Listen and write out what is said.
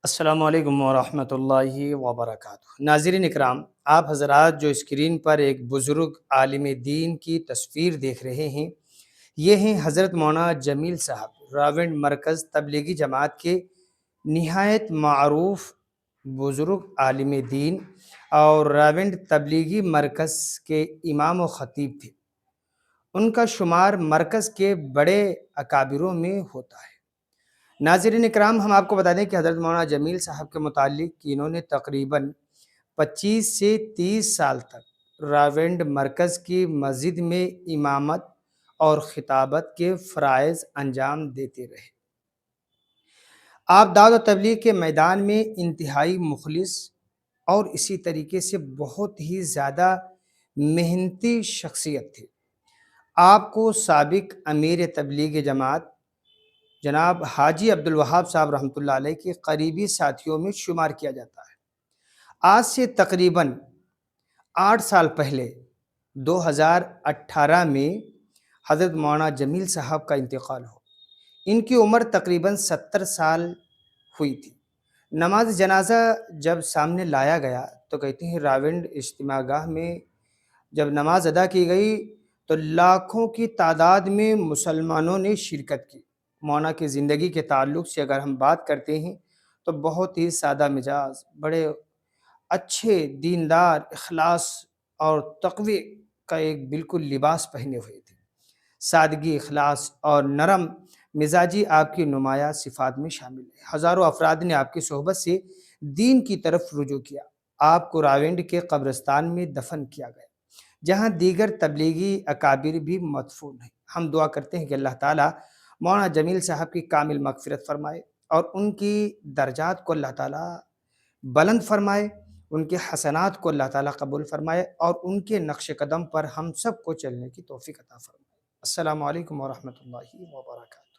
السلام علیکم ورحمۃ اللہ وبرکاتہ۔ ناظرین اکرام، آپ حضرات جو اسکرین پر ایک بزرگ عالم دین کی تصویر دیکھ رہے ہیں، یہ ہیں حضرت مولانا جمیل صاحب، راونڈ مرکز تبلیغی جماعت کے نہایت معروف بزرگ عالم دین اور راونڈ تبلیغی مرکز کے امام و خطیب تھے۔ ان کا شمار مرکز کے بڑے اکابروں میں ہوتا ہے۔ ناظرین اکرام، ہم آپ کو بتا دیں کہ حضرت مولانا جمیل صاحب کے متعلق انہوں نے تقریباً 25 سے 30 سال تک راونڈ مرکز کی مسجد میں امامت اور خطابت کے فرائض انجام دیتے رہے۔ آپ دعوت و تبلیغ کے میدان میں انتہائی مخلص اور اسی طریقے سے بہت ہی زیادہ محنتی شخصیت تھے۔ آپ کو سابق امیر تبلیغ جماعت جناب حاجی عبدالوہاب صاحب رحمۃ اللہ علیہ کے قریبی ساتھیوں میں شمار کیا جاتا ہے۔ آج سے تقریباً 8 سال پہلے 2018 میں حضرت مولانا جمیل صاحب کا انتقال ہو۔ ان کی عمر تقریباً 70 سال ہوئی تھی۔ نماز جنازہ جب سامنے لایا گیا تو کہتے ہیں راونڈ اجتماع گاہ میں جب نماز ادا کی گئی تو لاکھوں کی تعداد میں مسلمانوں نے شرکت کی۔ مولانا کی زندگی کے تعلق سے اگر ہم بات کرتے ہیں تو بہت ہی سادہ مزاج، بڑے اچھے دیندار، اخلاص اور تقوی کا ایک بالکل لباس پہنے ہوئے تھے۔ سادگی، اخلاص اور نرم مزاجی آپ کی نمایاں صفات میں شامل ہے۔ ہزاروں افراد نے آپ کی صحبت سے دین کی طرف رجوع کیا۔ آپ کو راونڈ کے قبرستان میں دفن کیا گیا، جہاں دیگر تبلیغی اکابر بھی مدفون ہیں۔ ہم دعا کرتے ہیں کہ اللہ تعالیٰ مولانا جمیل صاحب کی کامل مغفرت فرمائے اور ان کی درجات کو اللہ تعالیٰ بلند فرمائے، ان کے حسنات کو اللہ تعالیٰ قبول فرمائے اور ان کے نقش قدم پر ہم سب کو چلنے کی توفیق عطا فرمائے۔ السلام علیکم ورحمۃ اللہ وبرکاتہ۔